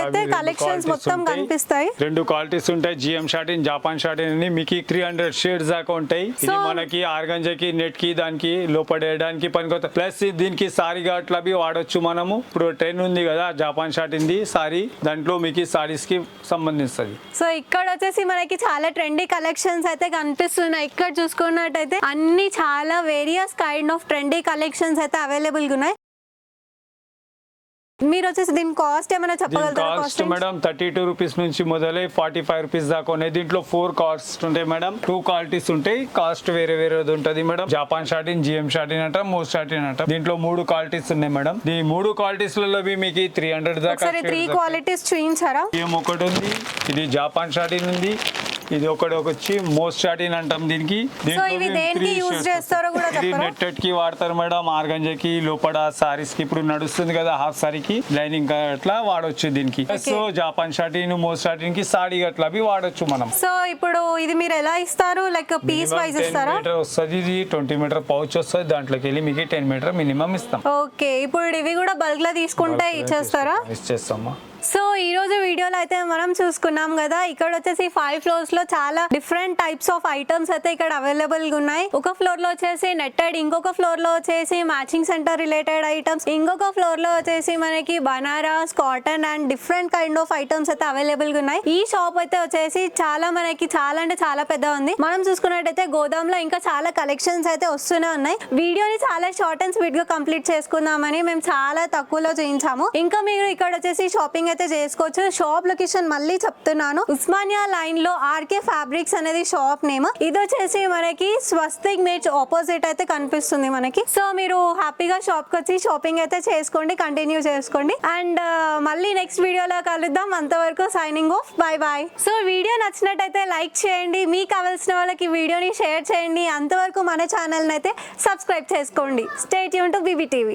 అయితే కలెక్షన్స్ మొత్తం కనిపిస్తాయి. 2 క్వాలిటీస్ ఉంటాయి, జిఎం షాటిన్, జాపాన్ షాటిన్ అని. మీకు 300 షేడ్స్ దాకా ఉంటాయి. ఇది మనకి ఆర్గంజాకి, నెట్ కి, దానికి లోపడేయడానికి పనికొస్తాయి. ప్లస్ దీనికి సారీగా అట్లా వాడొచ్చు మనము. ఇప్పుడు ట్రెండ్ ఉంది కదా జాపాన్ షాటిన్ ది సారీ, దాంట్లో మీకు సారీస్ కి సంబంధిస్తుంది. సో ఇక్కడ వచ్చేసి మనకి చాలా ట్రెండీ కలెక్షన్స్ అయితే కనిపిస్తున్నాయి. ఇక్కడ చూసుకున్నట్టయితే అన్ని చాలా various kind of trendy collections అయితే అవైలబుల్ గా ఉన్నాయి. మీరు వచ్చేసి దీని కాస్ట్ ఏమైనా చెప్పగలుగుతారా? కాస్ట్ మేడం 32 రూపీస్ నుంచి మొదలై 45 రూపీస్ దాకా ఉన్నాయి. దీంట్లో 4 కాస్ట్ ఉంటాయి మేడం. 2 క్వాలిటీస్ ఉంటాయి, కాస్ట్ వేరే వేరేది ఉంటుంది madam. Japan satin, GM satin అంట, మోస్ షాటిన్ అంట. దీంట్లో 3 క్వాలిటీస్ ఉన్నాయి మేడం. ఈ 3 క్వాలిటీస్ లలో మీకు 300 దాకా 3 క్వాలిటీస్ చూపించారా? జిఎం ఒకటి ఉంది, ఇది జాపాన్ షాటిన్ ఉంది, ఇది ఒకటి వచ్చి మోస్ట్ షాటిన్ అంటాం దీనికి. నెట్టెడ్ కి వాడతారు మేడం, ఆర్గంజాకి, లోపల సారీస్ కి ఇప్పుడు నడుస్తుంది కదా హాఫ్ సారీకి లైనింగ్ అట్లా వాడొచ్చు దీనికి. So Japan satin, most satin కి సాడీ అట్లా వాడొచ్చు మనం. సో ఇప్పుడు ఇది మీరు ఎలా ఇస్తారు? లైక్ పీస్ వైజ్ ఇస్తారా? 10 మీటర్ వస్తుంది, ఇది 20 మీటర్ పౌచ్ వస్తుంది, దాంట్లోకి వెళ్ళి మీకు 10 మీటర్ మినిమం ఇస్తాం. ఓకే, ఇప్పుడు ఇవి కూడా బల్క్ లో తీసుకుంటే ఇచ్చేస్తారా? ఇచ్చేస్తామా. సో ఈ రోజు వీడియోలో అయితే మనం చూసుకున్నాం కదా, ఇక్కడ వచ్చేసి 5 ఫ్లోర్స్ లో చాలా డిఫరెంట్ టైప్స్ ఆఫ్ ఐటమ్స్ అయితే ఇక్కడ అవైలబుల్ గా ఉన్నాయి. ఒక ఫ్లోర్ లో వచ్చేసి నెట్టెడ్, ఇంకొక ఫ్లోర్ లో వచ్చేసి మ్యాచింగ్ సెంటర్ రిలేటెడ్ ఐటమ్స్, ఇంకొక ఫ్లోర్ లో వచ్చేసి మనకి Banaras, cotton and different kind of items అయితే అవైలబుల్ గా ఉన్నాయి. ఈ షాప్ అయితే వచ్చేసి మనకి చాలా అంటే చాలా పెద్ద ఉంది. మనం చూసుకున్నట్టయితే గోదాం లో ఇంకా చాలా కలెక్షన్స్ అయితే వస్తూనే ఉన్నాయి. వీడియోని చాలా షార్ట్ అండ్ స్వీట్ గా కంప్లీట్ చేసుకుందామని మేము చాలా తక్కువలో చూపించాము. ఇంకా మీరు ఇక్కడ వచ్చేసి షాపింగ్ అయితే చేసుకోవచ్చు. షాప్ లొకేషన్ మళ్ళీ చెప్తున్నాను, ఉస్మానియా లైన్ లో ఆర్కే ఫ్యాబ్రిక్స్ అనేది షాప్ నేమ్. ఇది వచ్చేసి మనకి స్వస్తిక్ మేచ్ ఆపోజిట్ అయితే కనిపిస్తుంది మనకి. సో మీరు హ్యాపీగా షాప్ కి వచ్చి షాపింగ్ అయితే చేసుకోండి, కంటిన్యూ చేసుకోండి. అండ్ మళ్ళీ నెక్స్ట్ వీడియోలో కలుద్దాం. అంతవరకు signing off, bye bye. So video నచ్చినట్టయితే లైక్ చేయండి, మీకు కావాల్సిన వాళ్ళకి వీడియోని షేర్ చేయండి. అంతవరకు మన ఛానల్ అయితే సబ్స్క్రైబ్ చేసుకోండి. Stay tuned to BB TV.